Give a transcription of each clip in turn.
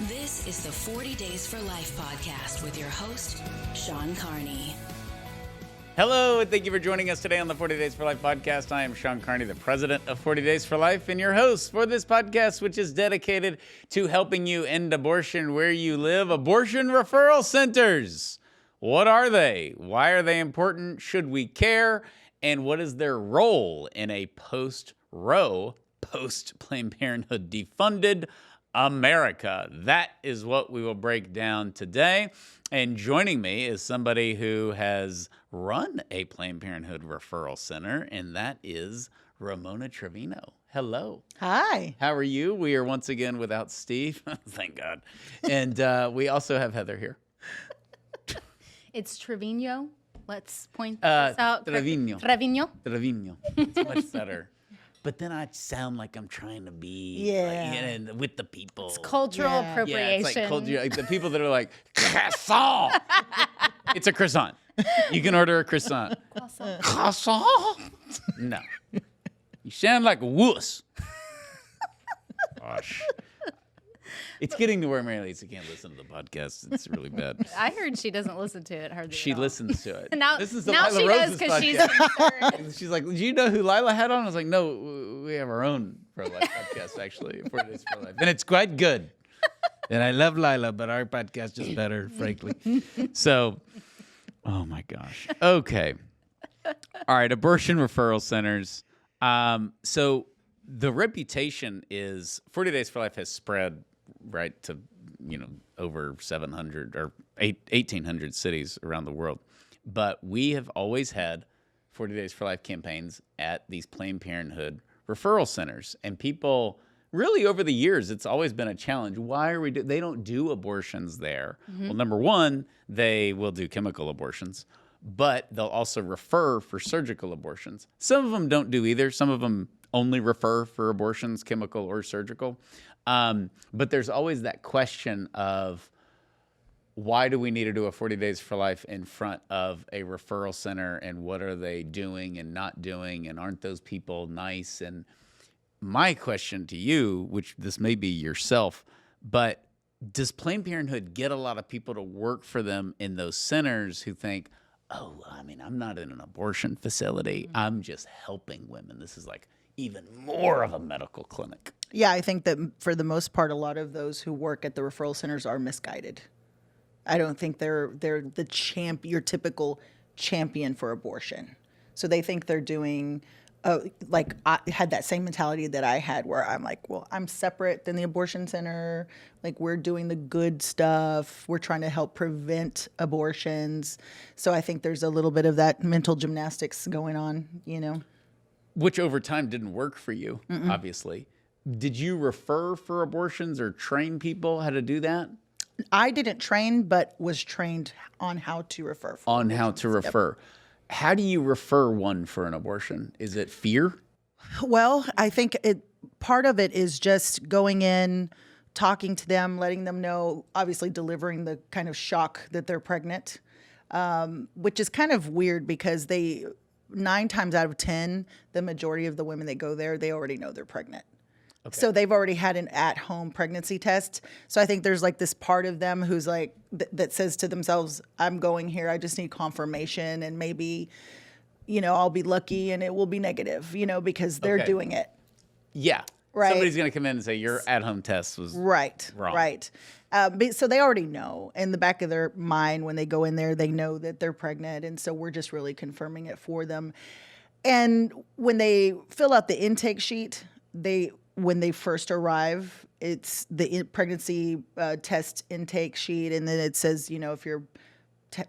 This is the 40 Days for Life podcast with your host, Sean Carney. Hello, and thank you for joining us today on the 40 Days for Life podcast. I am Sean Carney, the president of 40 Days for Life, and your host for this podcast, which is dedicated to helping you end abortion where you live. Abortion referral centers. What are they? Why are they important? Should we care? And what is their role in a post-Roe, post-Planned Parenthood defunded America? That is what we will break down today. And joining me is somebody who has run a Planned Parenthood referral center, and that is Ramona Trevino. Hello. Hi. How are you? We are once again without Steve. Thank God. And we also have Heather here. It's Trevino. Let's point this out. Trevino. Trevino. It's much better. But then I sound like I'm trying to be with the people. It's cultural appropriation. Yeah, it's like culture. Like the people that are like, croissant. It's a croissant. You can order a croissant. Croissant? No. You sound like a wuss. Gosh. It's getting to where Mary Lisa can't listen to the podcast. It's really bad. I heard she doesn't listen to it hardly. She at all. listens to it. Now this is the now Lila she Rose's does because she's podcast. concerned. She's like, do you know who Lila had on? I was like, no, we have our own pro-life podcast, actually, 40 Days for Life. And it's quite good. And I love Lila, but our podcast is better, frankly. So, oh my gosh. Okay. All right, abortion referral centers. So the reputation is 40 Days for Life has spread, right, to, over 700 or 1,800 cities around the world. But we have always had 40 Days for Life campaigns at these Planned Parenthood referral centers. And people, really over the years, it's always been a challenge. Why are they don't do abortions there. Mm-hmm. Well, number one, they will do chemical abortions, but they'll also refer for surgical abortions. Some of them don't do either. Some of them only refer for abortions, chemical or surgical. But there's always that question of, why do we need to do a 40 Days for Life in front of a referral center, and what are they doing and not doing, and aren't those people nice? And my question to you, which this may be yourself, but does Planned Parenthood get a lot of people to work for them in those centers who think, oh, I'm not in an abortion facility. I'm just helping women. This is like even more of a medical clinic. Yeah, I think that for the most part, a lot of those who work at the referral centers are misguided. I don't think they're the your typical champion for abortion. So they think they're doing, like I had that same mentality that I had, where I'm like, well, I'm separate than the abortion center. Like, we're doing the good stuff. We're trying to help prevent abortions. So I think there's a little bit of that mental gymnastics going on, Which over time didn't work for you, obviously. Did you refer for abortions or train people how to do that? I didn't train, but was trained on how to refer. On how to refer. Yep. How do you refer one for an abortion? Is it fear? Well, I think part of it is just going in, talking to them, letting them know, obviously delivering the kind of shock that they're pregnant, which is kind of weird because 9 times out of 10, the majority of the women that go there, they already know they're pregnant. Okay. So they've already had an at-home pregnancy test. So I think there's like this part of them who's like, that says to themselves, I'm going here, I just need confirmation, and maybe, I'll be lucky and it will be negative, because they're doing it. Yeah. Right. Somebody's going to come in and say, your at-home test was wrong. Right. So they already know in the back of their mind when they go in there, they know that they're pregnant. And so we're just really confirming it for them. And when they fill out the intake sheet, when they first arrive, it's the pregnancy test intake sheet. And then it says, if your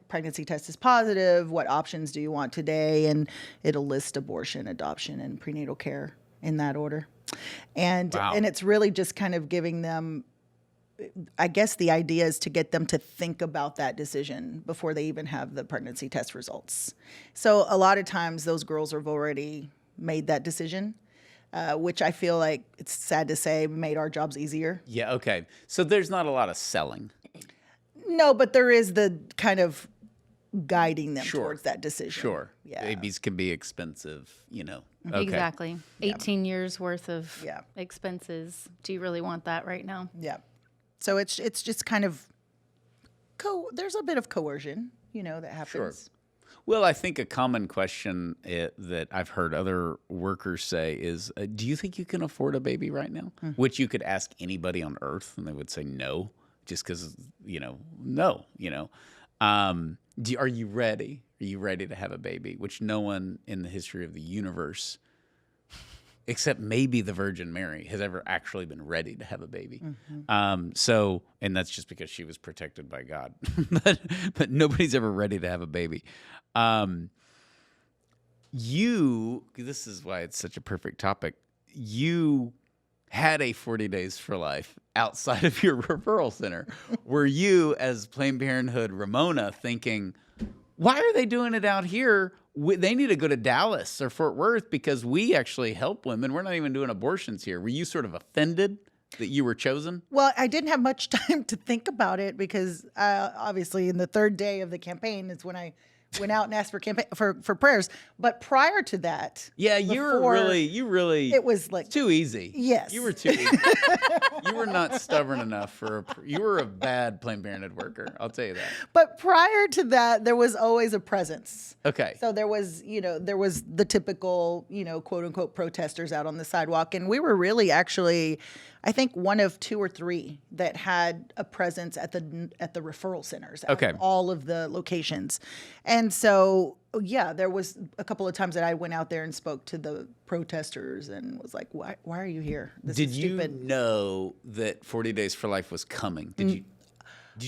pregnancy test is positive, what options do you want today? And it'll list abortion, adoption, and prenatal care in that order. And wow. And it's really just kind of giving them, I guess the idea is to get them to think about that decision before they even have the pregnancy test results. So a lot of times those girls have already made that decision. Which I feel like, it's sad to say, made our jobs easier. Yeah, okay. So there's not a lot of selling. No, but there is the kind of guiding them towards that decision. Sure. Yeah. Babies can be expensive, Okay. Exactly. 18 years worth of expenses. Do you really want that right now? Yeah. So it's just kind of there's a bit of coercion, that happens. Sure. Well, I think a common question that I've heard other workers say is, do you think you can afford a baby right now? Which you could ask anybody on earth and they would say no, just because, no, are you ready? Are you ready to have a baby? Which no one in the history of the universe, except maybe the Virgin Mary, has ever actually been ready to have a baby. And that's just because she was protected by God. but nobody's ever ready to have a baby. This is why it's such a perfect topic. You had a 40 Days for Life outside of your referral center. Were you, as Planned Parenthood Ramona, thinking, why are they doing it out here? They need to go to Dallas or Fort Worth because we actually help women. We're not even doing abortions here. Were you sort of offended that you were chosen? Well, I didn't have much time to think about it because obviously in the third day of the campaign is when I went out and asked for prayers. But prior to that, you really. It was like too easy. Yes, you were too easy. You were not stubborn enough you were a bad Planned Parenthood worker. I'll tell you that. But prior to that, there was always a presence. Okay. So there was the typical, quote unquote protesters out on the sidewalk, and we were really actually, I think, one of 2 or 3 that had a presence at the referral centers. Out of all of the locations, and so there was a couple of times that I went out there and spoke to the protesters and was like, why are you here? This is stupid. Did you know that 40 Days for Life was coming? Did you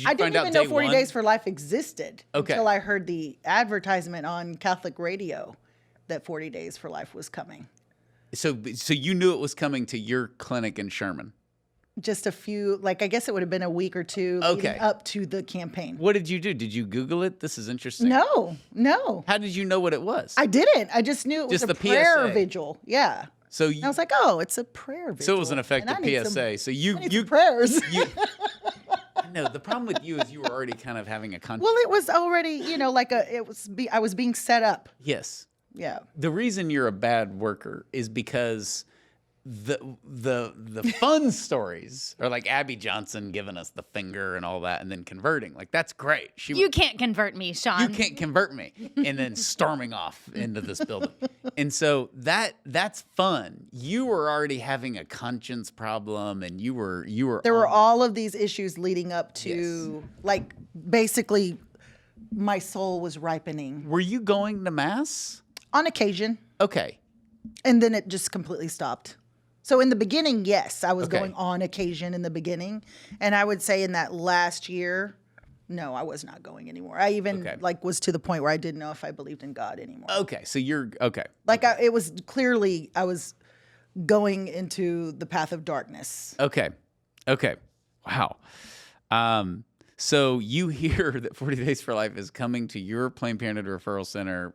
I didn't even know 40 Days for Life existed Okay. until I heard the advertisement on Catholic radio that 40 Days for Life was coming. So you knew it was coming to your clinic in Sherman? Just a few, I guess it would have been a week or two leading up to the campaign. What did you do? Did you Google it? This is interesting. No. How did you know what it was? I didn't. I just knew it was a prayer vigil. Yeah. So I was like, oh, it's a prayer vigil. So it was an effective PSA. So you prayers. No, the problem with you is you were already kind of having a conscience. Well, it was already, I was being set up. Yes. Yeah. The reason you're a bad worker is because the fun stories are like Abby Johnson giving us the finger and all that and then converting. That's great. You can't convert me, Sean. You can't convert me. And then storming off into this building. And so that's fun. You were already having a conscience problem and you were there were all of these issues leading up to basically my soul was ripening. Were you going to mass? On occasion. Okay. And then it just completely stopped. So in the beginning, yes, I was going on occasion in the beginning. And I would say in that last year, no, I was not going anymore. I even was to the point where I didn't know if I believed in God anymore. Okay. So you're okay. It was clearly I was going into the path of darkness. Okay. Wow. So you hear that 40 Days for Life is coming to your Planned Parenthood Referral Center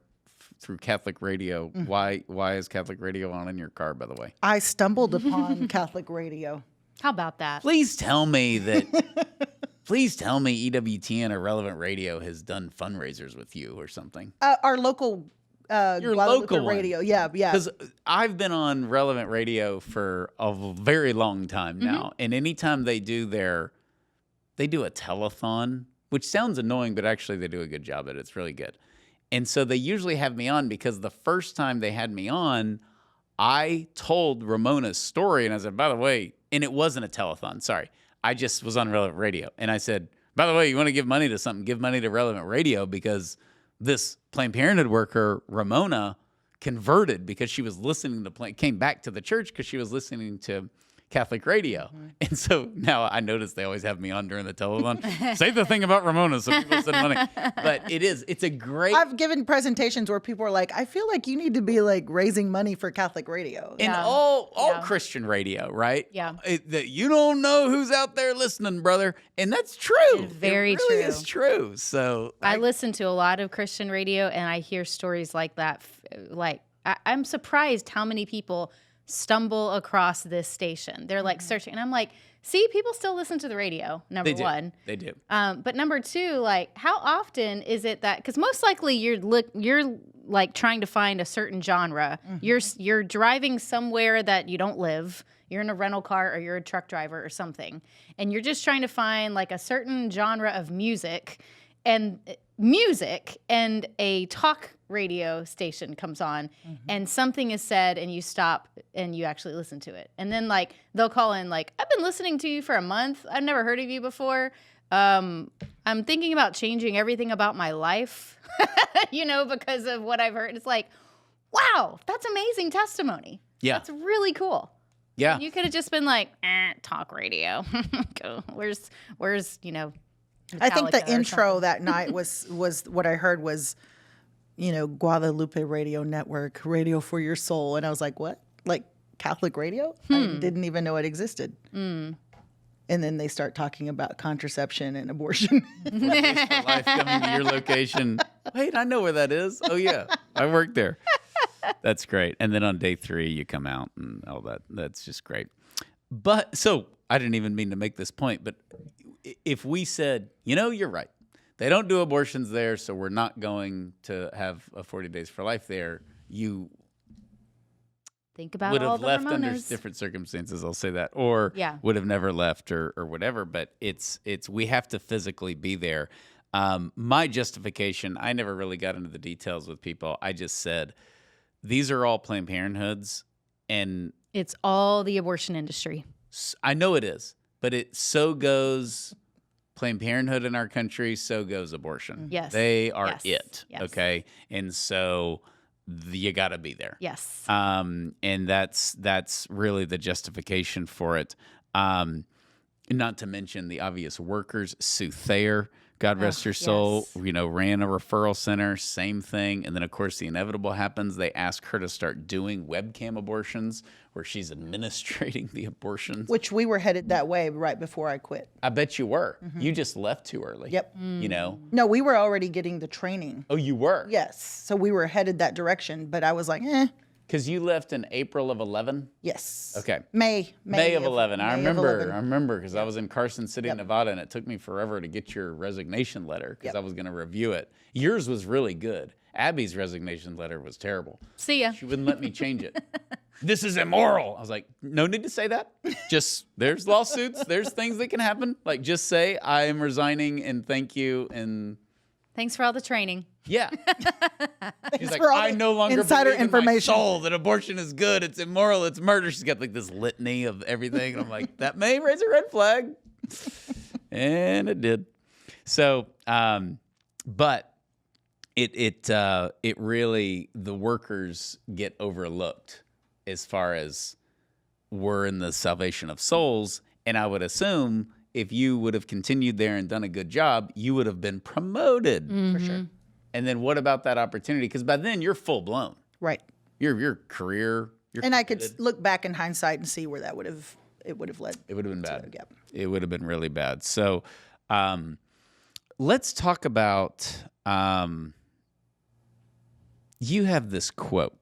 through Catholic radio. Mm-hmm. Why is Catholic radio on in your car, by the way? I stumbled upon Catholic radio. How about that? Please tell me EWTN or Relevant Radio has done fundraisers with you or something. Our local your local radio. Yeah. Because I've been on Relevant Radio for a very long time now. And anytime they do a telethon, which sounds annoying, but actually they do a good job at it. It's really good. And so they usually have me on because the first time they had me on, I told Ramona's story. And I said, by the way, and it wasn't a telethon. Sorry. I just was on Relevant Radio. And I said, by the way, you want to give money to something, give money to Relevant Radio because this Planned Parenthood worker, Ramona, converted because she was came back to the church because she was listening to Catholic radio. And so now I notice they always have me on during the telethon. Say the thing about Ramona so people send money. But it's a great... I've given presentations where people are like, I feel like you need to be raising money for Catholic radio. And all Christian radio, right? Yeah. That you don't know who's out there listening, brother. And that's true. It's very it really true. is true. So I listen to a lot of Christian radio and I hear stories like that. I'm surprised how many people stumble across this station. They're searching. And I'm like, see, people still listen to the radio, number one. They do. But number two, how often is it that, because most likely you're like trying to find a certain genre. You're driving somewhere that you don't live. You're in a rental car or you're a truck driver or something, and you're just trying to find like a certain genre of music, and a talk radio station comes on and something is said and you stop and you actually listen to it. And then like they'll call in like, I've been listening to you for a month. I've never heard of you before. I'm thinking about changing everything about my life, because of what I've heard. It's like, wow, that's amazing testimony. Yeah. That's really cool. Yeah. You could have just been like, talk radio. Go. Where's I think the Metallica or intro something. that night was what I heard was, Guadalupe Radio Network, Radio for Your Soul. And I was like, what? Like Catholic radio? I didn't even know it existed. And then they start talking about contraception and abortion. Life coming to your location. Wait, I know where that is. Oh, yeah. I worked there. That's great. And then on day 3, you come out and all that. That's just great. But so I didn't even mean to make this point, but if we said, you're right. They don't do abortions there, so we're not going to have a 40 Days for Life there. You Think about would all have the left under Ramonas. different circumstances, I'll say that, or would have never left or whatever. But it's we have to physically be there. My justification, I never really got into the details with people. I just said, these are all Planned Parenthoods, and It's all the abortion industry. I know it is, but it so goes Planned Parenthood in our country, so goes abortion. Yes. They are Yes. it, Yes. okay? And so you got to be there. Yes. And that's really the justification for it. Not to mention the obvious workers. Sue Thayer, God rest her soul, yes. ran a referral center, same thing. And then, of course, the inevitable happens. They ask her to start doing webcam abortions where she's administrating the abortions. Which we were headed that way right before I quit. I bet you were. You just left too early. Yep. No, we were already getting the training. Oh, you were? Yes. So we were headed that direction, but I was like, Because you left in April of 11? yes. Okay. May of 11. I May of remember. 11. I remember because I was in Carson City, Nevada, and it took me forever to get your resignation letter because I was going to review it. Yours was really good. Abby's resignation letter was terrible. See ya. She wouldn't let me change it. This is immoral. I was like, no need to say that. Just there's lawsuits. There's things that can happen. Like just say I am resigning and thank you and Thanks for all the training. yeah. She's like, for all I the no longer insider believe in my information. soul that abortion is good. It's immoral. It's murder. She's got like this litany of everything. And I'm like, that may raise a red flag. And it did. So, but it really, the workers get overlooked as far as we're in the salvation of souls. And I would assume if you would have continued there and done a good job, you would have been promoted. For sure. And then what about that opportunity? Because by then you're full blown. Right. Your career. And I could look back in hindsight and see where it would have led. It would have been bad. Yep. It would have been really bad. So let's talk about, you have this quote.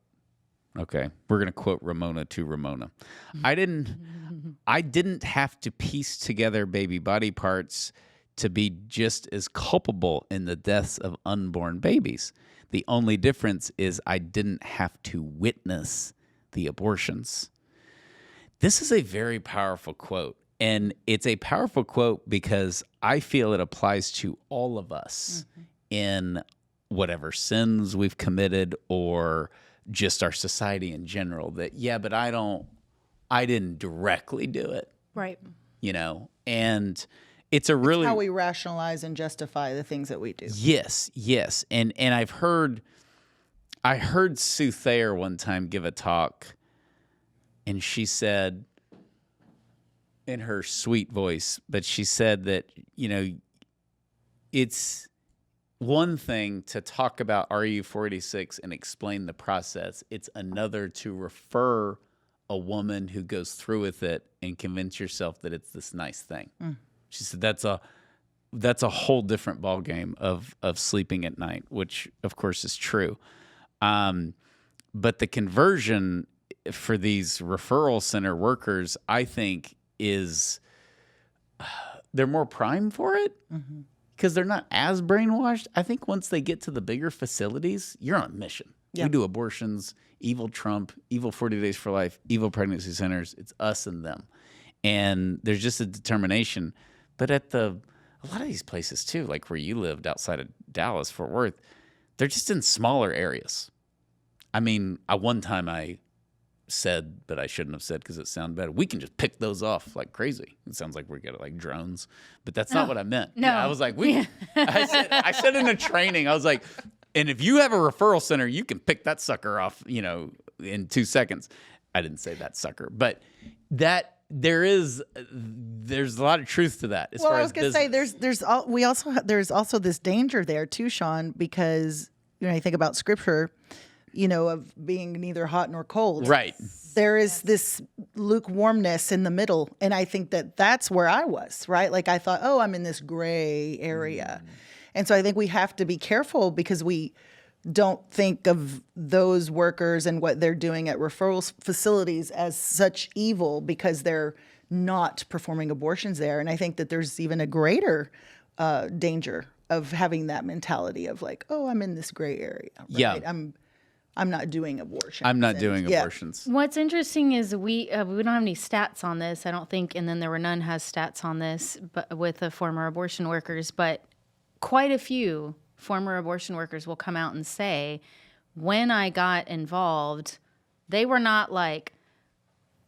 Okay. We're going to quote Ramona to Ramona. I didn't have to piece together baby body parts to be just as culpable in the deaths of unborn babies. The only difference is I didn't have to witness the abortions. This is a very powerful quote. And it's a powerful quote because I feel it applies to all of us in whatever sins we've committed or just our society in general. That, but I didn't directly do it, Right. and it's a really How we rationalize and justify the things that we do. yes. And I heard Sue Thayer one time give a talk, and she said in her sweet voice, but she said that, it's one thing to talk about RU-486 and explain the process. It's another to refer a woman who goes through with it and convince yourself that it's this nice thing. She said that's a whole different ballgame of sleeping at night, which of course is true. But the conversion for these referral center workers, I think, is they're more prime for it. because they're not as brainwashed. I think once they get to the bigger facilities, you're on a mission. Yeah. We do abortions, evil Trump, evil 40 Days for Life, evil pregnancy centers. It's us and them. And there's just a determination. But at a lot of these places too, like where you lived outside of Dallas, Fort Worth, they're just in smaller areas. I mean, one time I said, but I shouldn't have said because it sounded better, we can just pick those off like crazy. It sounds like we're getting like drones, but that's not what I meant. No. Yeah, I was like, I said in a training, I was like, and if you have a referral center, you can pick that sucker off, in 2 seconds. I didn't say that sucker, but there's a lot of truth to that. Well, I was going to say there's also this danger there too, Sean, because you think about scripture, of being neither hot nor cold. Right. There is this lukewarmness in the middle, and I think that's where I was, right? Like I thought, oh, I'm in this gray area. And so I think we have to be careful because we don't think of those workers and what they're doing at referral facilities as such evil because they're not performing abortions there. And I think that there's even a greater danger of having that mentality of like, oh, I'm in this gray area. Right? Yeah. I'm not doing abortions. I'm not doing abortions. What's interesting is we don't have any stats on this, I don't think, and then there were none has stats on this, but with the former abortion workers, but quite a few former abortion workers will come out and say, when I got involved, they were not like,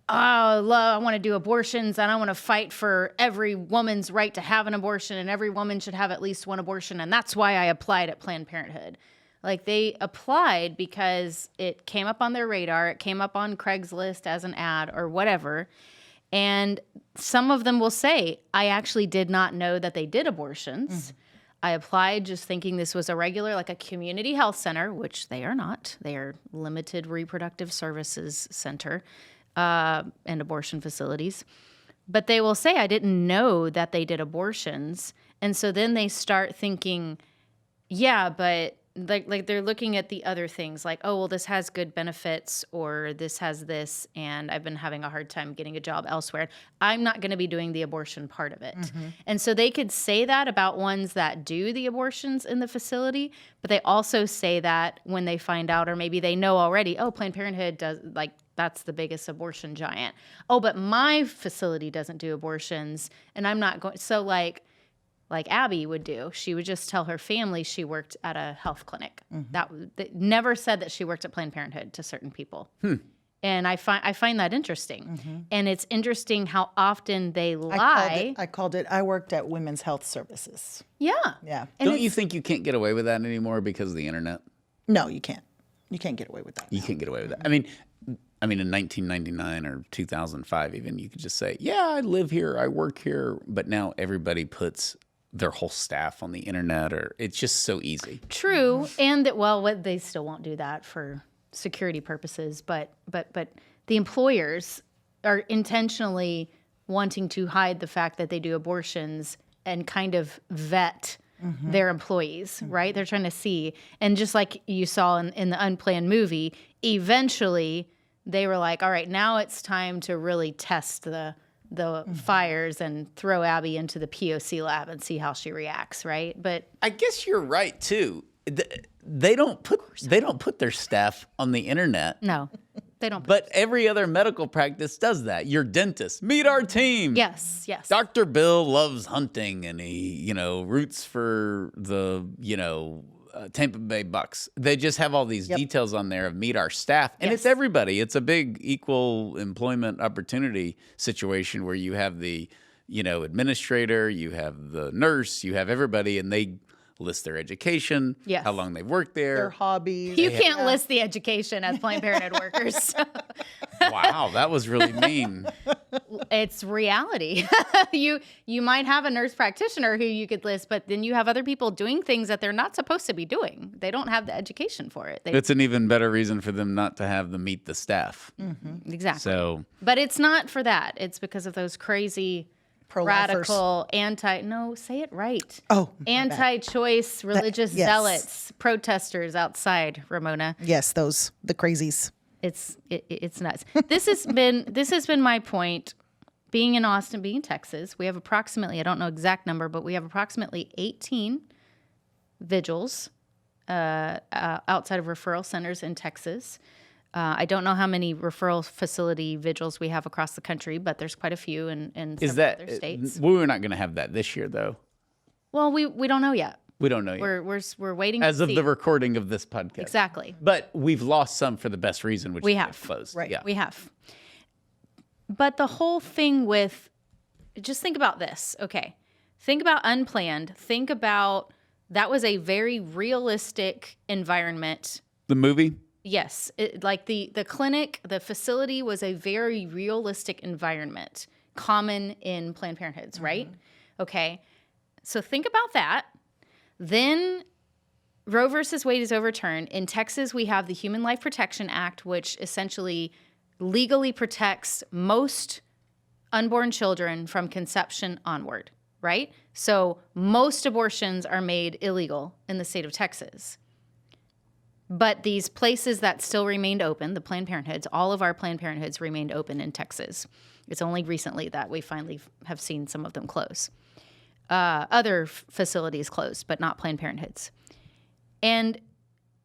oh, I want to do abortions and I want to fight for every woman's right to have an abortion and every woman should have at least one abortion. And that's why I applied at Planned Parenthood. Like they applied because it came up on their radar. It came up on Craigslist as an ad or whatever. And some of them will say, I actually did not know that they did abortions. I applied just thinking this was a regular, like a community health center, which they are not. They are limited reproductive services center and abortion facilities. But they will say, I didn't know that they did abortions. And so then they start thinking, yeah, but like they're looking at the other things like, oh, well, this has good benefits or this has this, and I've been having a hard time getting a job elsewhere. I'm not going to be doing the abortion part of it. And so they could say that about ones that do the abortions in the facility, but they also say that when they find out, or maybe they know already, oh, Planned Parenthood does, like, that's the biggest abortion giant. Oh, but my facility doesn't do abortions, and I'm not going. So like Abby would do. She would just tell her family she worked at a health clinic. That never said that she worked at Planned Parenthood to certain people. And I find that interesting. And it's interesting how often they lie. I called it, I worked at Women's Health Services. Yeah. Yeah. And Don't you think you can't get away with that anymore because of the internet? No, you can't. You can't get away with that. You can't get away with that. I mean, in 1999 or 2005 even, you could just say, yeah, I live here, I work here. But now everybody puts their whole staff on the internet, or it's just so easy. True. And that, they still won't do that for security purposes, but the employers are intentionally wanting to hide the fact that they do abortions and kind of vet their employees, right? They're trying to see. And just like you saw in the Unplanned movie, eventually they were like, all right, now it's time to really test the fires and throw Abby into the POC lab and see how she reacts, right? But I guess you're right too. They don't put their staff on the internet. no, they don't. But every other medical practice does that. Your dentist, meet our team. Yes. Dr. Bill loves hunting and he, roots for the, Tampa Bay Bucks. They just have all these details on there of meet our staff. And it's everybody. It's a big equal employment opportunity situation where you have the, administrator, you have the nurse, you have everybody, and they list their education, how long they've worked there. Their hobbies. You can't list the education as Planned Parenthood workers. Wow, that was really mean. It's reality. You might have a nurse practitioner who you could list, but then you have other people doing things that they're not supposed to be doing. They don't have the education for it. It's an even better reason for them not to have them meet the staff. Exactly. So, but it's not for that. It's because of those crazy radical say it right. Oh, anti-choice religious zealots, protesters outside, Ramona. Yes, the crazies. It's nuts. This has been my point, being in Austin, being in Texas, we have approximately, I don't know exact number, but we have approximately 18 vigils outside of referral centers in Texas. I don't know how many referral facility vigils we have across the country, but there's quite a few in several other states. We're not going to have that this year, though. Well, we don't know yet. We don't know yet. We're waiting as to of see. the recording of this podcast. Exactly. But we've lost some for the best reason, which we is have closed. Right. Yeah. We have. But the whole thing with, just think about this. Okay. Think about unplanned. Think about, that was a very realistic environment. The movie? Yes. Like the clinic, the facility was a very realistic environment, common in Planned Parenthoods, right? Okay. So think about that. Then Roe versus Wade is overturned. In Texas, we have the Human Life Protection Act, which essentially legally protects most unborn children from conception onward, right? So most abortions are made illegal in the state of Texas. But these places that still remained open, the Planned Parenthoods, all of our Planned Parenthoods remained open in Texas. It's only recently that we finally have seen some of them close. Other facilities closed, but not Planned Parenthoods. And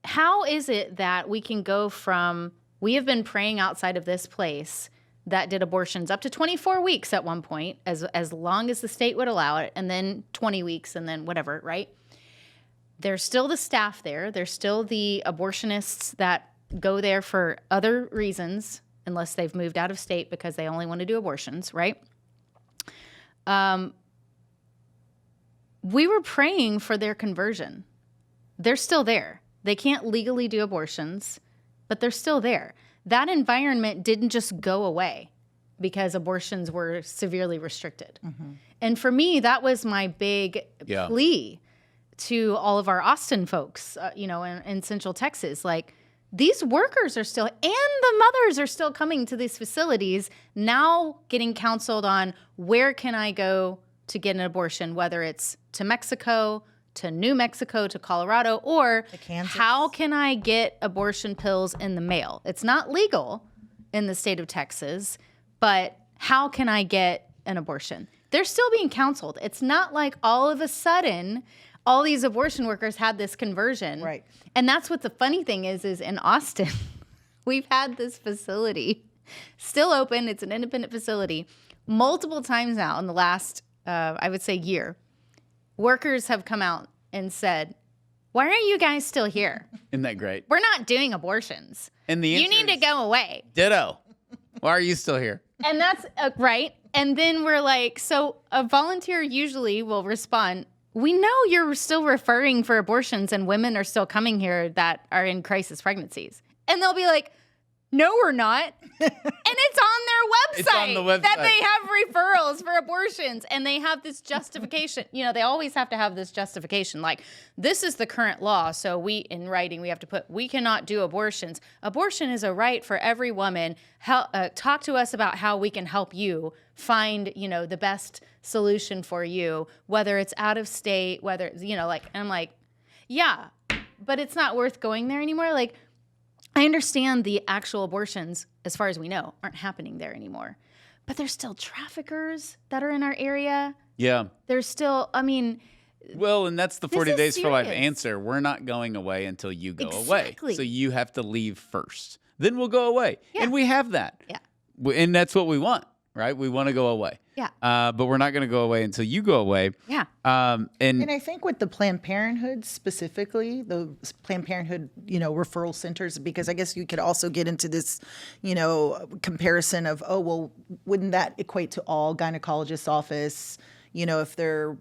how is it that we can go from, we have been praying outside of this place that did abortions up to 24 weeks at one point, as long as the state would allow it, and then 20 weeks, and then whatever, right? There's still the staff there. There's still the abortionists that go there for other reasons, unless they've moved out of state because they only want to do abortions, right? We were praying for their conversion. They're still there. They can't legally do abortions, but they're still there. That environment didn't just go away because abortions were severely restricted. Mm-hmm. And for me, that was my big plea to all of our Austin folks, in Central Texas. Like, these workers are still, and the mothers are still coming to these facilities, now getting counseled on where can I go to get an abortion, whether it's to Mexico, to New Mexico, to Colorado, or how can I get abortion pills in the mail? It's not legal in the state of Texas, but how can I get an abortion? They're still being counseled. It's not like all of a sudden all these abortion workers had this conversion. Right. And that's what the funny thing is in Austin, we've had this facility still open. It's an independent facility. Multiple times now in the last, I would say, year, workers have come out and said, why are you guys still here? Isn't that great? We're not doing abortions. And you need to go away. Ditto. Why are you still here? And that's right. And then we're like, so a volunteer usually will respond, we know you're still referring for abortions and women are still coming here that are in crisis pregnancies. And they'll be like, no, we're not. And it's on their website, It's on the website that they have referrals for abortions. And they have this justification. They always have to have this justification. Like, this is the current law. So in writing, we have to put, we cannot do abortions. Abortion is a right for every woman. Talk to us about how we can help you find, the best solution for you, whether it's out of state, whether, and I'm like, yeah, but it's not worth going there anymore. Like, I understand the actual abortions, as far as we know, aren't happening there anymore. But there's still traffickers that are in our area. Yeah. There's still, Well, and that's the 40 is days for life serious. answer. We're not going away until you go Exactly. away. So you have to leave first. Then we'll go away. Yeah. And we have that. Yeah. And that's what we want, right? We want to go away. Yeah. But we're not going to go away until you go away. Yeah. And I think with the Planned Parenthood specifically, the Planned Parenthood, referral centers, because I guess you could also get into this, comparison of, oh, well, wouldn't that equate to all gynecologists' office, if they're,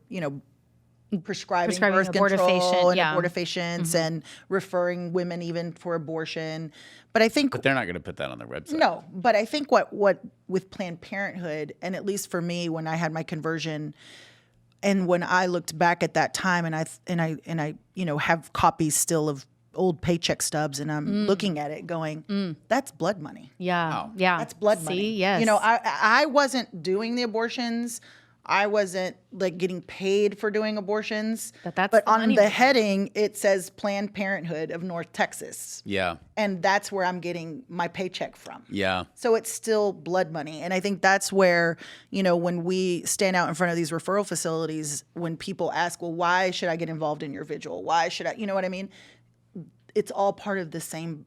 prescribing birth control and abortifacients and referring women even for abortion. But I think But they're not going to put that on their website. no, but I think what with Planned Parenthood, and at least for me, when I had my conversion, and when I looked back at that time, and I have copies still of old paycheck stubs, and I'm looking at it, going, that's blood money. Yeah. Wow. Yeah. That's blood money. See, yes. I wasn't doing the abortions, I wasn't like getting paid for doing abortions. But that's but the on money the maker. heading, it says Planned Parenthood of North Texas. Yeah. And that's where I'm getting my paycheck from. Yeah. So it's still blood money. And I think that's where, when we stand out in front of these referral facilities, when people ask, well, why should I get involved in your vigil? Why should I, you know what I mean? It's all part of the same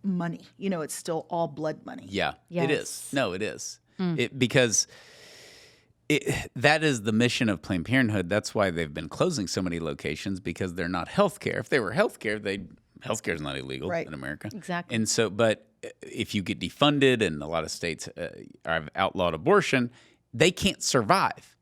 money. It's still all blood money. Yeah. Yes. It is. No, it is. Because that is the mission of Planned Parenthood. That's why they've been closing so many locations, because they're not healthcare. If they were healthcare, healthcare is not illegal Right. in America. Exactly. And so, but if you get defunded, and a lot of states have outlawed abortion, they can't survive.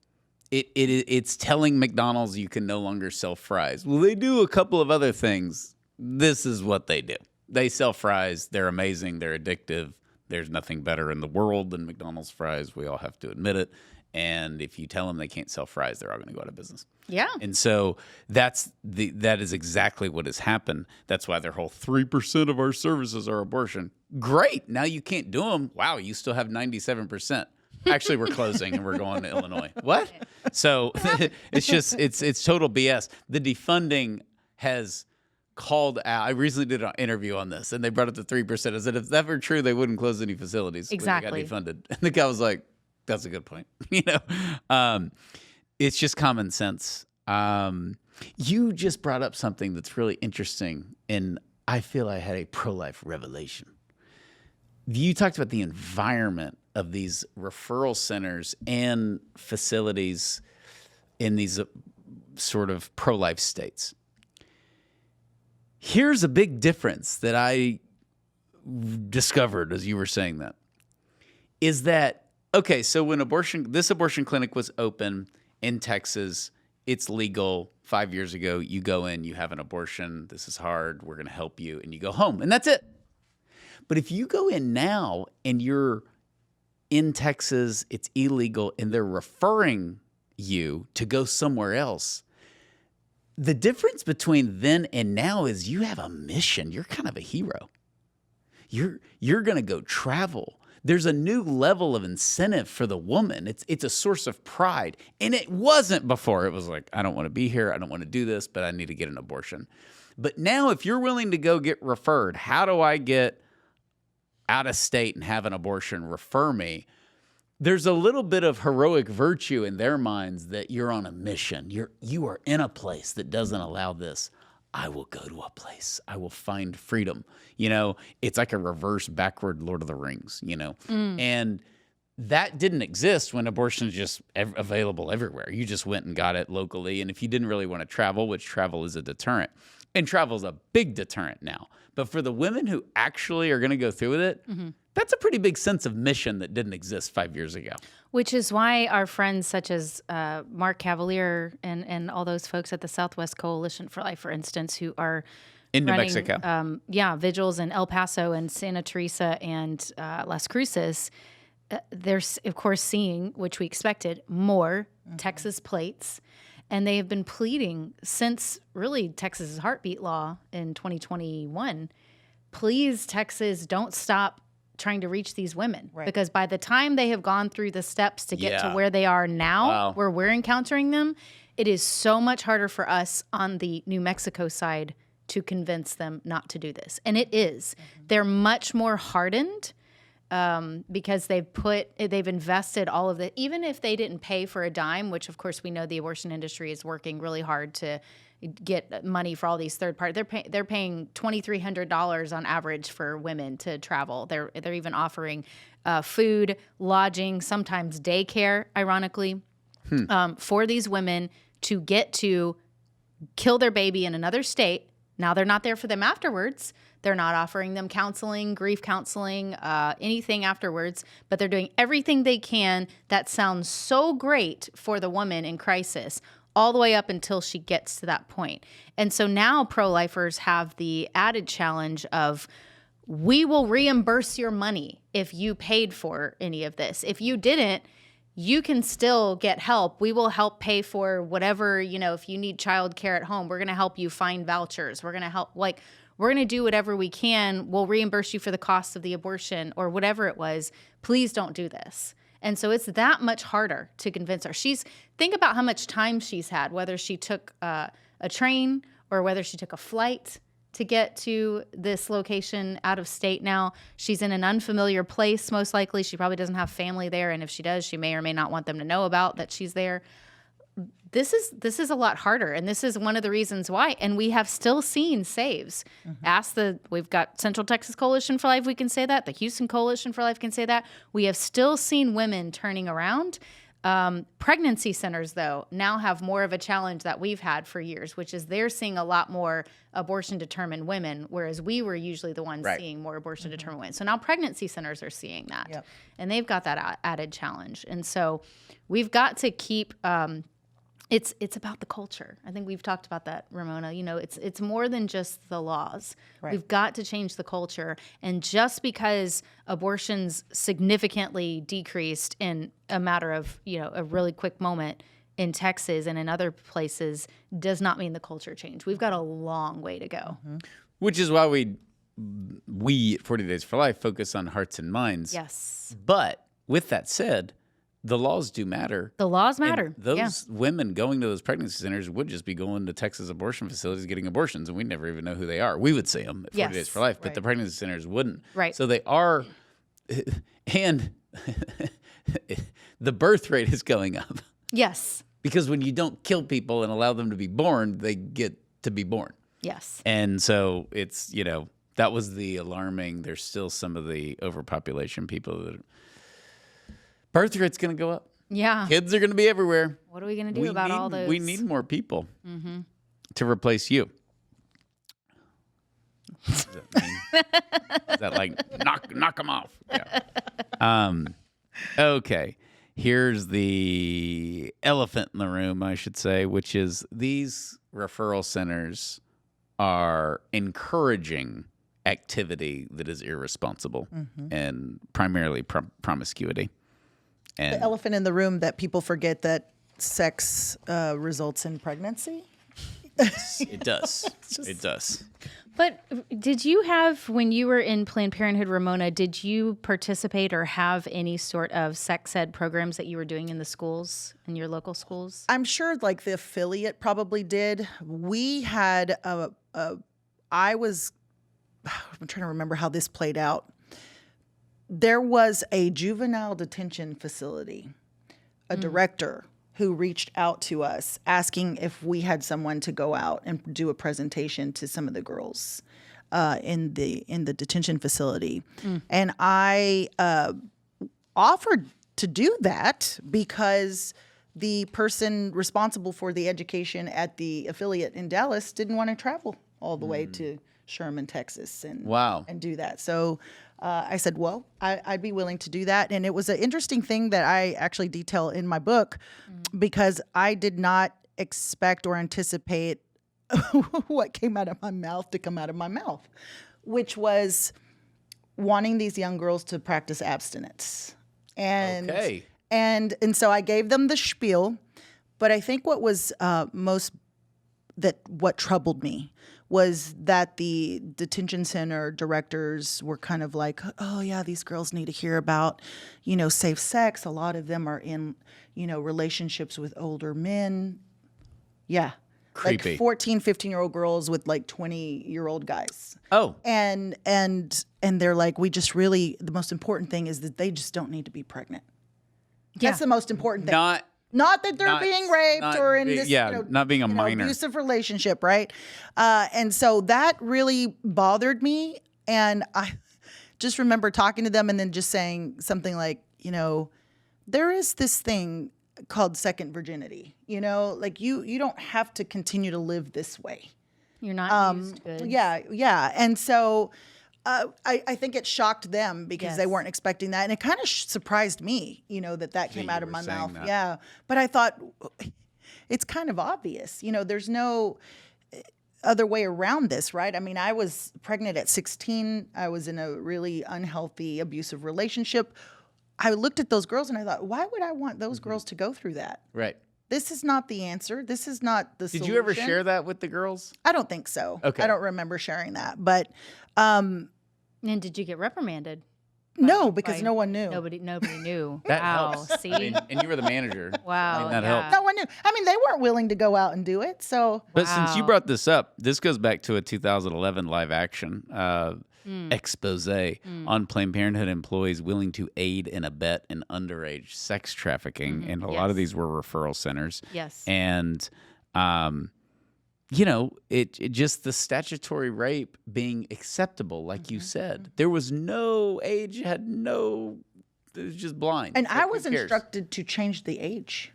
It's telling McDonald's you can no longer sell fries. Well, they do a couple of other things. This is what they do. They sell fries. They're amazing. They're addictive. There's nothing better in the world than McDonald's fries. We all have to admit it. And if you tell them they can't sell fries, they're all going to go out of business. Yeah. And so that is exactly what has happened. That's why their whole 3% of our services are abortion. Great. Now you can't do them. Wow, you still have 97%. Actually, we're closing and we're going to Illinois. What? So it's total BS. The defunding has called out. I recently did an interview on this, and they brought up the 3%. I said, if that were true, they wouldn't close any facilities. Exactly. When they got defunded. And the guy was like, that's a good point. It's just common sense. You just brought up something that's really interesting, and I feel I had a pro-life revelation. You talked about the environment of these referral centers and facilities in these sort of pro-life states. Here's a big difference that I discovered as you were saying that, is that, okay, so when this abortion clinic was open in Texas, it's legal. 5 years ago, you go in, you have an abortion. This is hard. We're going to help you. And you go home, and that's it. But if you go in now and you're in Texas, it's illegal, and they're referring you to go somewhere else, the difference between then and now is you have a mission. You're kind of a hero. You're going to go travel. There's a new level of incentive for the woman. It's a source of pride. And it wasn't before. It was like, I don't want to be here. I don't want to do this, but I need to get an abortion. But now if you're willing to go get referred, how do I get out of state and have an abortion? Refer me. There's a little bit of heroic virtue in their minds that you're on a mission. You are in a place that doesn't allow this. I will go to a place. I will find freedom. It's like a reverse backward Lord of the Rings, And that didn't exist when abortion is just available everywhere. You just went and got it locally. And if you didn't really want to travel, which travel is a deterrent, and travel is a big deterrent now. But for the women who actually are going to go through with it, that's a pretty big sense of mission that didn't exist 5 years ago. Which is why our friends such as Mark Cavalier and all those folks at the Southwest Coalition for Life, for instance, who are in New running, Mexico. Vigils in El Paso and Santa Teresa and Las Cruces, they're, of course, seeing, which we expected, more Texas plates. And they have been pleading since really Texas's heartbeat law in 2021, please, Texas, don't stop trying to reach these women. Right. Because by the time they have gone through the steps to get to Yeah. where they are now, Wow. where we're encountering them, it is so much harder for us on the New Mexico side to convince them not to do this. And it is. They're much more hardened because they've invested all of the, even if they didn't pay for a dime, which of course we know the abortion industry is working really hard to get money for all these third parties. They're paying $2,300 on average for women to travel. They're even offering food, lodging, sometimes daycare, ironically, for these women to get to kill their baby in another state. Now they're not there for them afterwards. They're not offering them counseling, grief counseling, anything afterwards, but they're doing everything they can that sounds so great for the woman in crisis, all the way up until she gets to that point. And so now pro-lifers have the added challenge of, we will reimburse your money if you paid for any of this. If you didn't, you can still get help. We will help pay for whatever, if you need childcare at home, we're going to help you find vouchers. We're going to help, we're going to do whatever we can. We'll reimburse you for the cost of the abortion or whatever it was. Please don't do this. And so it's that much harder to convince her. Think about how much time she's had, whether she took a train or whether she took a flight to get to this location out of state now. She's in an unfamiliar place, most likely. She probably doesn't have family there, and if she does, she may or may not want them to know about that she's there. This is a lot harder, and this is one of the reasons why. And we have still seen saves. We've got Central Texas Coalition for Life, we can say that. The Houston Coalition for Life can say that. We have still seen women turning around. Pregnancy centers, though, now have more of a challenge that we've had for years, which is they're seeing a lot more abortion-determined women, whereas we were usually the ones seeing more abortion-determined women. So now pregnancy centers are seeing that, and they've got that added challenge. And so we've got to keep it's about the culture. I think we've talked about that, Ramona. It's more than just the laws. Right. We've got to change the culture. And just because abortions significantly decreased in a matter of, a really quick moment in Texas and in other places does not mean the culture changed. We've got a long way to go. Which is why we at 40 Days for Life focus on hearts and minds. Yes. But with that said, the laws do matter. The laws matter. And those women going to those pregnancy centers would just be going to Texas abortion facilities getting abortions, and we never even know who they are. We would see them at 40 Days for Life, but the pregnancy centers wouldn't. Right. So they are, and the birth rate is going up. Yes. Because when you don't kill people and allow them to be born, they get to be born. Yes. And so it's, that was the alarming. There's still some of the overpopulation people that birth rate's going to go up. Yeah. Kids are going to be everywhere. What are we going to do about all those? We need more people to replace you. What does that mean? Is that like knock them off? Yeah. Okay. Here's the elephant in the room, I should say, which is these referral centers are encouraging activity that is irresponsible and primarily promiscuity. And the elephant in the room that people forget that sex results in pregnancy. It does. It does. But did you have, when you were in Planned Parenthood, Ramona, did you participate or have any sort of sex ed programs that you were doing in the schools, in your local schools? I'm sure like the affiliate probably did. We had I'm trying to remember how this played out. There was a juvenile detention facility, a director who reached out to us asking if we had someone to go out and do a presentation to some of the girls in the detention facility. And I offered to do that because the person responsible for the education at the affiliate in Dallas didn't want to travel all the way to Sherman, Texas and do that. So I said, well, I'd be willing to do that. And it was an interesting thing that I actually detail in my book because I did not expect or anticipate what came out of my mouth to come out of my mouth, which was wanting these young girls to practice abstinence. And and so I gave them the spiel, but I think what was what troubled me was that the detention center directors were kind of like, oh yeah, these girls need to hear about, safe sex. A lot of them are in, relationships with older men. Yeah. Creepy. Like 14, 15-year-old girls with like 20-year-old guys. Oh. And they're like, the most important thing is that they just don't need to be pregnant. Yeah. That's the most important thing. Not that they're being raped or in this, not being a minor abusive relationship, right? And so that really bothered me. And I just remember talking to them and then just saying something like, there is this thing called second virginity. Like you don't have to continue to live this way. You're not used good. Yeah. And so I think it shocked them because they weren't expecting that. And it kind of surprised me, that came out of my mouth. That. Yeah. But I thought it's kind of obvious. There's no other way around this, right? I mean, I was pregnant at 16. I was in a really unhealthy, abusive relationship. I looked at those girls and I thought, why would I want those girls to go through that? Right. This is not the answer. This is not the solution. Did you ever share that with the girls? I don't think so. Okay. I don't remember sharing that. But and did you get reprimanded? No, because no one knew. Nobody knew. That wow. helps. See? I mean, and you were the manager. Wow. I mean, that yeah. helps. No one knew. I mean, they weren't willing to go out and do it. So, But since you Wow. brought this up, this goes back to a 2011 live action expose on Planned Parenthood employees willing to aid and abet in underage sex trafficking. And a lot of Yes. these were referral centers. Yes. And, you know, it just the statutory rape being acceptable, like you said. There was no age, had no, it was just blind. and It's I like, who was cares? instructed to change the age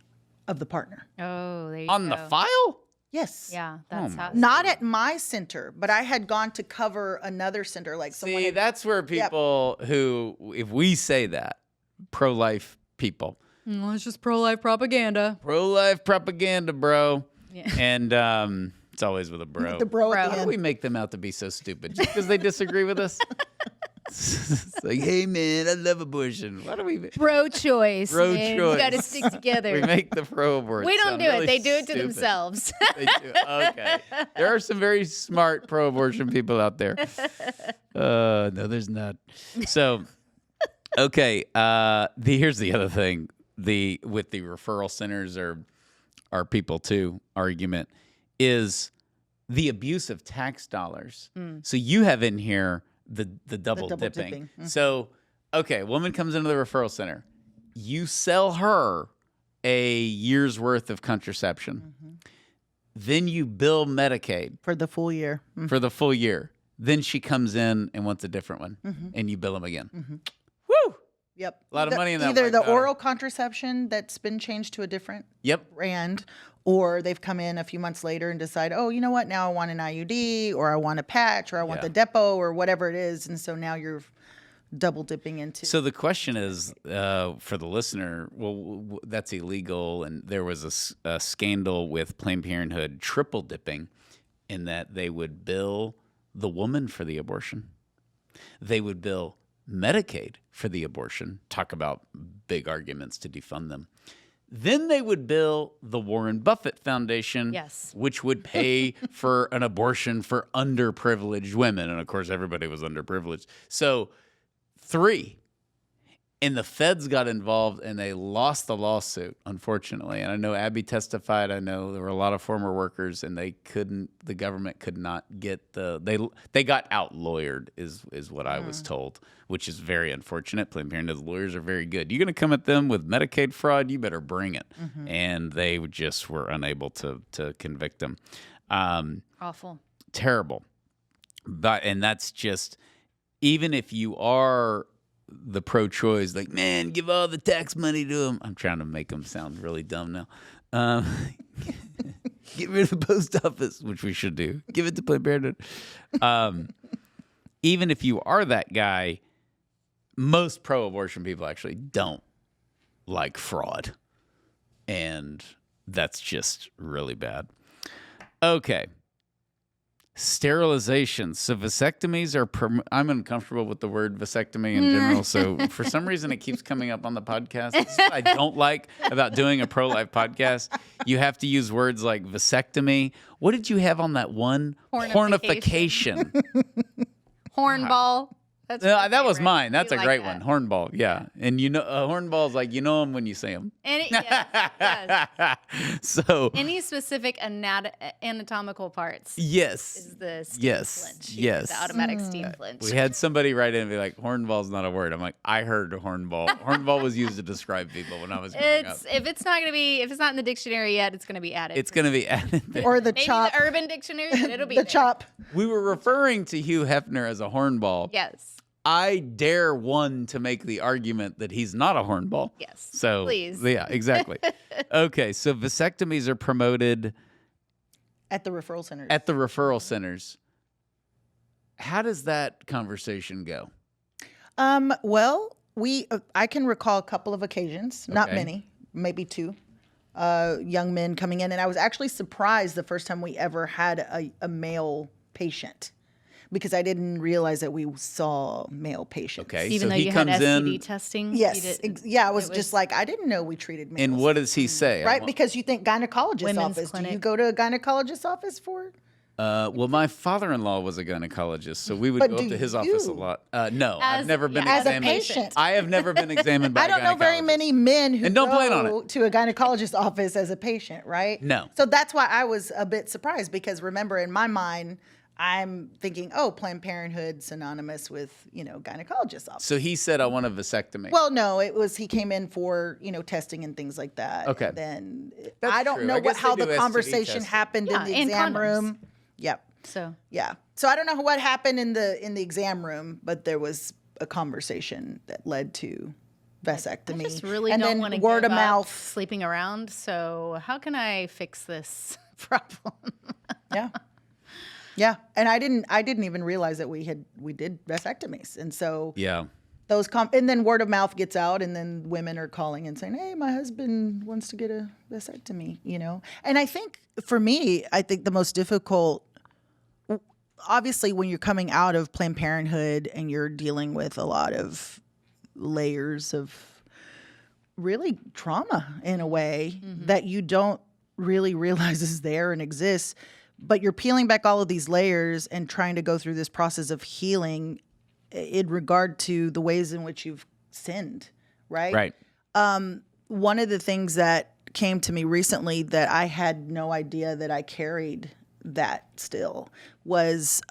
of the partner. Oh, there you On go. the file? Yes. Yeah, that's how. Not at my center, but I had gone to cover another center, like someone. See, had- that's where people who, if we say that, pro-life people, It's just pro-life propaganda. pro-life propaganda, bro. Yeah. And it's always with a bro. the bro, Bro. at How the do end. we make them out to be so stupid? Just because they disagree with us? It's like, hey, man, I love abortion. Why do we Pro-choice. Pro-choice. You got to stick together. we make the pro-abort We don't sound do it. really They do it to stupid. themselves. They do. Okay. There are some very smart pro-abortion people out there. No, there's not. So, okay. Here's the other thing. With the referral centers or our people too argument is the abuse of tax dollars. So you have in here the double dipping. dipping. So, okay, woman comes into the referral center. You sell her a year's worth of contraception. Then you bill Medicaid For the full year. for the full year. Then she comes in and wants a different one, and you bill them again. Woo! Yep. A lot of money in that Either white the powder. oral contraception that's been changed to a different Yep. brand, or they've come in a few months later and decide, oh, you know what? Now I want an IUD, or I want a patch, or I want Yeah. the depot, or whatever it is. And so now you're double dipping into. So the question is, for the listener, well, that's illegal, and there was a scandal with Planned Parenthood triple dipping, in that they would bill the woman for the abortion, they would bill Medicaid for the abortion. Talk about big arguments to defund them. Then they would bill the Warren Buffett Foundation, Yes. which would pay for an abortion for underprivileged women, and of course, everybody was underprivileged. So. 3. And the feds got involved and they lost the lawsuit, unfortunately. And I know Abby testified. I know there were a lot of former workers and the government could not get they got out lawyered is what I was told, which is very unfortunate. Planned Parenthood lawyers are very good. You're going to come at them with Medicaid fraud, you better bring it. And they just were unable to convict them. Awful. Terrible. And that's just, even if you are the pro-choice, like, man, give all the tax money to them. I'm trying to make them sound really dumb now. Get rid of the post office, which we should do. Give it to Planned Parenthood. Even if you are that guy, most pro-abortion people actually don't like fraud. And that's just really bad. Okay. Sterilizations. So vasectomies are, I'm uncomfortable with the word vasectomy in general. So for some reason, it keeps coming up on the podcast. This is what I don't like about doing a pro-life podcast. You have to use words like vasectomy. What did you have on that one? Hornification. Hornification. Hornball. That's No, my that was favorite. mine. That's You a like great that. one. Hornball. Yeah. And you know, hornball's like, you know them when you see them. And yes. So, Any specific anatomical parts yes. is the steam Yes. flinch. Yes. The automatic steam flinch. We had somebody write in and be like, hornball's not a word. I'm like, I heard hornball. Hornball was used to describe people when I was growing up. If it's not in the dictionary yet, it's gonna be added. It's going to be added there. or the maybe chop. the Urban Dictionary, but it'll be The there. chop. We were referring to Hugh Hefner as a hornball. Yes. I dare one to make the argument that he's not a hornball. Yes. So, Please. yeah, exactly. Okay, so vasectomies are promoted At the referral center. at the referral centers. How does that conversation go? Well, I can recall a couple of occasions, not Okay. many, maybe 2, young men coming in. And I was actually surprised the first time we ever had a male patient, because I didn't realize that we saw male patients. Okay, Even so though he you had comes STD in, testing. Yes. you did- Yeah, I was it just like, I didn't know we treated males. and what does he say? Right? Because you think gynecologist Women's office. Do you clinic. go to a gynecologist office for Well, my father-in-law was a gynecologist, so we would But go up do to his office a you? lot. No, I've never been as a examined. patient. I have never been examined by I don't know very gynecologist. many men who And don't plan on go it. to a gynecologist's office as a patient, right? No. So that's why I was a bit surprised because remember in my mind, I'm thinking, oh, Planned Parenthood synonymous with, gynecologist's office. So he said, I want a vasectomy. Well, no, he came in for, testing and things like that. Okay. And then That's I don't true. know I guess how they the do STD conversation testing. happened Yeah, in the and exam condoms. room. Yep. So Yeah. So I don't know what happened in the exam room, but there was a conversation that led to vasectomy. I just really and don't then want to word give of up mouth. sleeping around. So how can I fix this problem? Yeah. Yeah. And I didn't even realize that we did vasectomies. And so yeah. and then word of mouth gets out and then women are calling and saying, hey, my husband wants to get a vasectomy, And I think for me, the most difficult, obviously when you're coming out of Planned Parenthood and you're dealing with a lot of layers of really trauma in a way that you don't really realize is there and exists, but you're peeling back all of these layers and trying to go through this process of healing in regard to the ways in which you've sinned, right? Right. One of the things that came to me recently that I had no idea that I carried that still was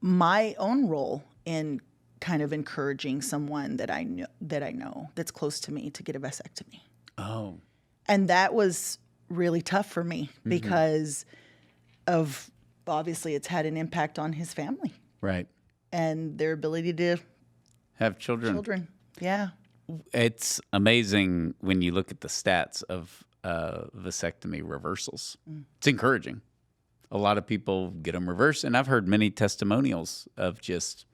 my own role in kind of encouraging someone that I know that's close to me to get a vasectomy. Oh. And that was really tough for me because of obviously it's had an impact on his family Right. and their ability to Have children. Yeah. It's amazing when you look at the stats of vasectomy reversals. It's encouraging. A lot of people get them reversed, and I've heard many testimonials of just,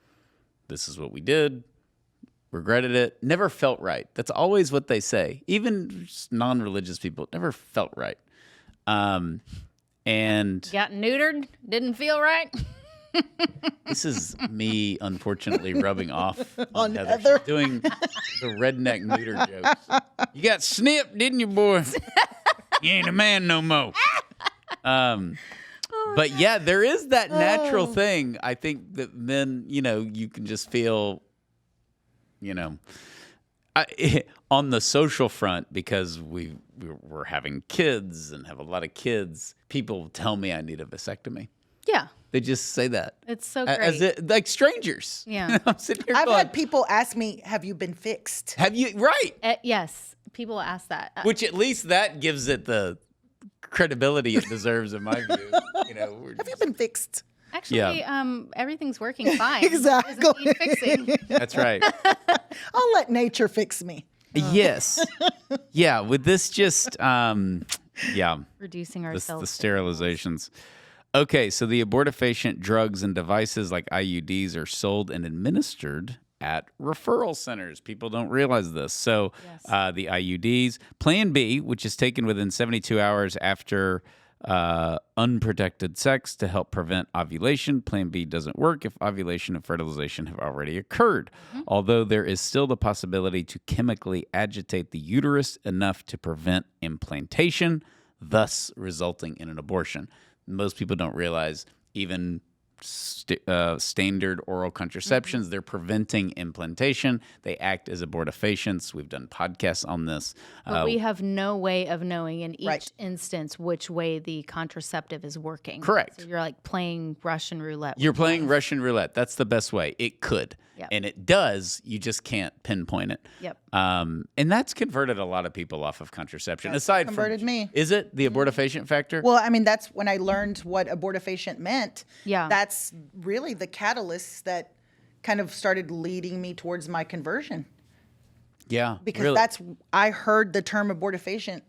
this is what we did, regretted it, never felt right. That's always what they say. Even just non-religious people, it never felt right. And Got neutered, didn't feel right. this is me, unfortunately, rubbing off on Heather. Heather. She's doing the redneck neuter jokes. You got snipped, didn't you, boy? You ain't a man no more. But yeah, there is that natural thing. I think that men, you can just feel, on the social front, because we're having kids and have a lot of kids, people tell me I need a vasectomy. Yeah. They just say that. It's so great. As like strangers. Yeah. I'm sitting here I've going, had people ask me, have you been fixed? have you, right. Yes. People ask that. Which at least that gives it the credibility it deserves, in my view. Have you been fixed? Actually, everything's working fine. Exactly. Doesn't need fixing. That's right. I'll let nature fix me. Yes. Yeah. With this just, Reducing the ourselves. sterilizations. Okay, so the abortifacient drugs and devices like IUDs are sold and administered at referral centers. People don't realize this. So the IUDs, Plan B, which is taken within 72 hours after unprotected sex to help prevent ovulation. Plan B doesn't work if ovulation and fertilization have already occurred, although there is still the possibility to chemically agitate the uterus enough to prevent implantation, thus resulting in an abortion. Most people don't realize even standard oral contraceptions, they're preventing implantation. They act as abortifacients. We've done podcasts on this. But we have no way of knowing in each Right. instance which way the contraceptive is working. Correct. So you're like playing Russian roulette. You're playing Russian roulette. That's the best way. It could. Yep. And it does. You just can't pinpoint it. Yep. And that's converted a lot of people off of contraception. Aside converted from, me. Is it the abortifacient factor? Well, I mean, that's when I learned what abortifacient meant. Yeah. That's really the catalyst that kind of started leading me towards my conversion. yeah. Because really. I heard the term abortifacient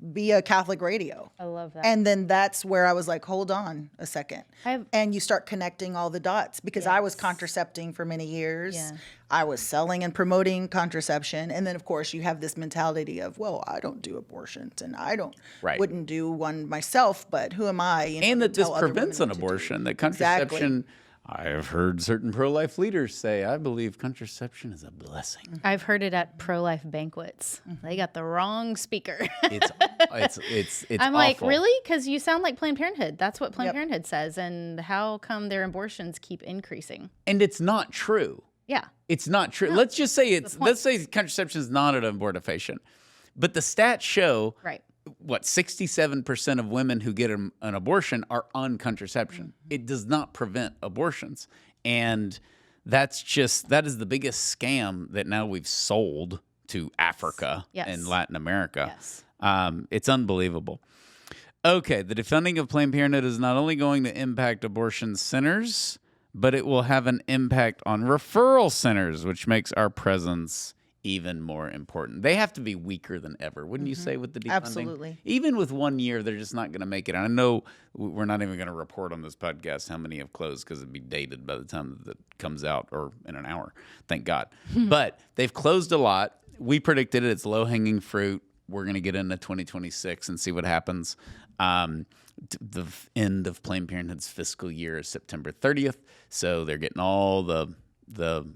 via Catholic radio. I love that. And then that's where I was like, hold on a second. I've- And you start connecting all the dots because I was contracepting for many years. Yeah. I was selling and promoting contraception. And then, of course, you have this mentality of, well, I don't do abortions and I Right. wouldn't do one myself, but who am I? And that to this tell other prevents women an what to do? abortion. That contraception I have heard certain pro-life leaders say, I believe contraception is a blessing. I've heard it at pro-life banquets. They got the wrong speaker. It's I'm awful. like, really? Because you sound like Planned Parenthood. That's what Planned Parenthood says. And how come their abortions keep increasing? And it's not true. Yeah. It's not true. Let's just say let's say contraception is not an abortifacient. But the stats show Right. what 67% of women who get an abortion are on contraception. It does not prevent abortions. And that is the biggest scam that now we've sold to Africa and Latin America. Yes. It's unbelievable. Okay, the defunding of Planned Parenthood is not only going to impact abortion centers, but it will have an impact on referral centers, which makes our presence even more important. They have to be weaker than ever, wouldn't you say, with the defunding? Absolutely. Even with 1 year, they're just not going to make it. And I know we're not even going to report on this podcast how many have closed because it'd be dated by the time that it comes out, or in an hour, thank God. But they've closed a lot. We predicted it. It's low-hanging fruit. We're going to get into 2026 and see what happens. The end of Planned Parenthood's fiscal year is September 30th, so they're getting all the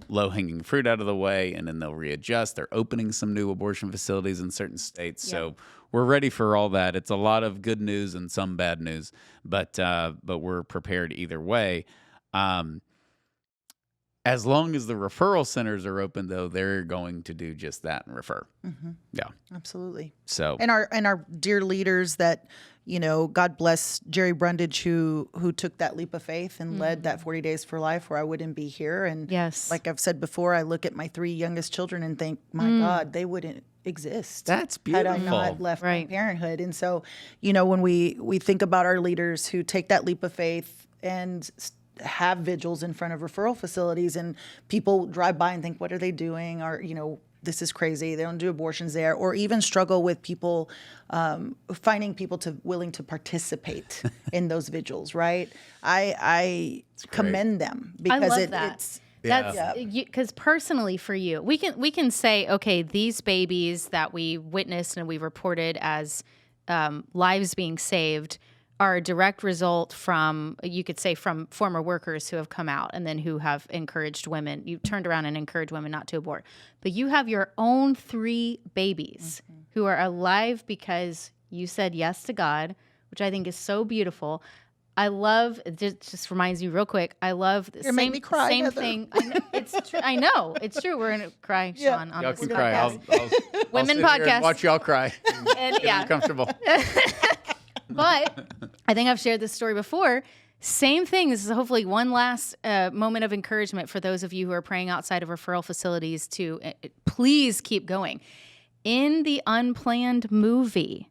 low-hanging fruit out of the way, and then they'll readjust. They're opening some new abortion facilities in certain states, so we're ready for all that. It's a lot of good news and some bad news, but we're prepared either way. As long as the referral centers are open, though, they're going to do just that and refer. Yeah, Absolutely. so And our dear leaders that, God bless Jerry Brundage, who took that leap of faith and led that 40 Days for Life, where I wouldn't be here. And Yes. like I've said before, I look at my 3 youngest children and think, my God, they wouldn't exist. That's Had I beautiful. not left Right. Planned Parenthood. And so, when we think about our leaders who take that leap of faith and have vigils in front of referral facilities, and people drive by and think, what are they doing? Or, this is crazy. They don't do abortions there, or even struggle with people finding people willing to participate in those vigils. Right? I commend them because love that. it's That's because personally for you, we can say, okay, these babies that we witnessed and we reported as lives being saved are a direct result from, you could say, from former workers who have come out and then who have encouraged women. You turned around and encouraged women not to abort. But you have your own 3 babies who are alive because you said yes to God, which I think is so beautiful. I love, it just reminds me real quick, I love the You're making me cry, same Heather. thing. I know, it's true. I know, it's true. We're going to cry, Sean, on Y'all this can podcast. cry. I'll Women sit here podcast. and watch y'all cry. And Get uncomfortable. But I think I've shared this story before. Same thing. This is hopefully one last moment of encouragement for those of you who are praying outside of referral facilities to please keep going. In the Unplanned movie,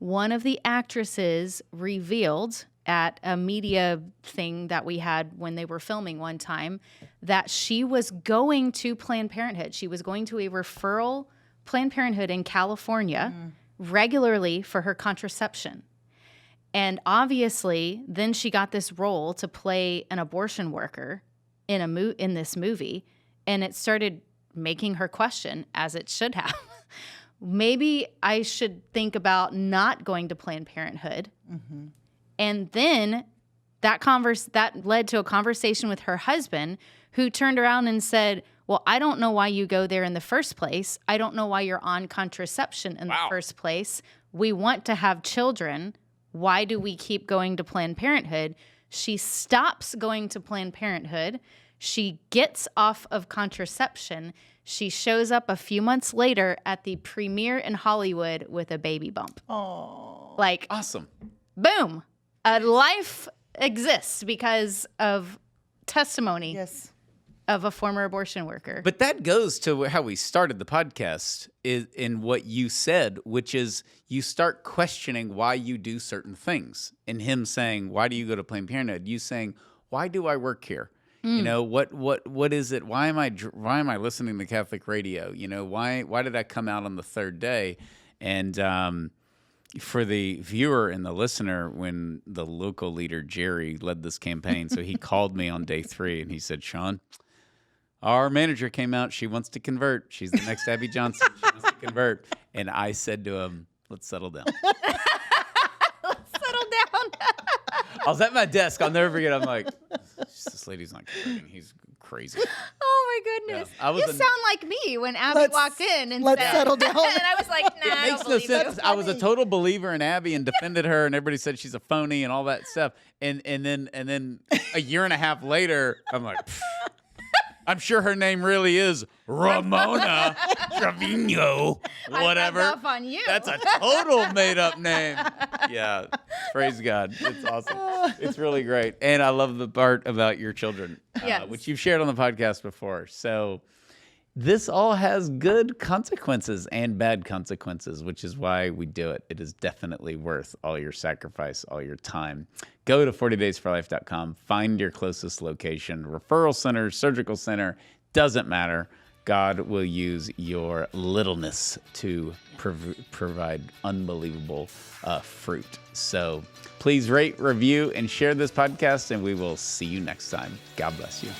one of the actresses revealed at a media thing that we had when they were filming one time that she was going to Planned Parenthood. She was going to a referral Planned Parenthood in California regularly for her contraception. And obviously, then she got this role to play an abortion worker in this movie, and it started making her question, as it should have, maybe I should think about not going to Planned Parenthood. And then that led to a conversation with her husband, who turned around and said, well, I don't know why you go there in the first place. I don't know why you're on contraception in the first place. We want to have children. Why do we keep going to Planned Parenthood? She stops going to Planned Parenthood. She gets off of contraception. She shows up a few months later at the premiere in Hollywood with a baby bump. Oh, Like, Awesome. boom, a life exists because of testimony yes. of a former abortion worker. But that goes to how we started the podcast in what you said, which is you start questioning why you do certain things. And him saying, why do you go to Planned Parenthood? You saying, why do I work here? What is it? Why am I listening to Catholic radio? Why did I come out on the 3rd day? And for the viewer and the listener, when the local leader, Jerry, led this campaign, so he called me on day 3 and he said, Sean, our manager came out. She wants to convert. She's the next Abby Johnson. She wants to convert. And I said to him, let's settle down. Settle down. I was at my desk. I'll never forget. I'm like, she's just this lady's not converting. He's crazy. Oh my goodness! Yeah. You sound like me when Abby walked in and let's said, settle down. and I was like, nah, I Makes don't no believe sense. you. I was a total believer in Abby and defended her, and everybody said she's a phony and all that stuff. And then a year and a half later, I'm like, I'm sure her name really is Ramona Trevino, whatever. I rubbed off on you. That's a total made up name. Yeah, praise God. It's awesome. It's really great. And I love the part about your children, Yes. which you've shared on the podcast before. So this all has good consequences and bad consequences, which is why we do it. It is definitely worth all your sacrifice, all your time. Go to 40daysforlife.com, find your closest location, referral center, surgical center, doesn't matter. God will use your littleness to provide unbelievable fruit. So please rate, review, and share this podcast, and we will see you next time. God bless you.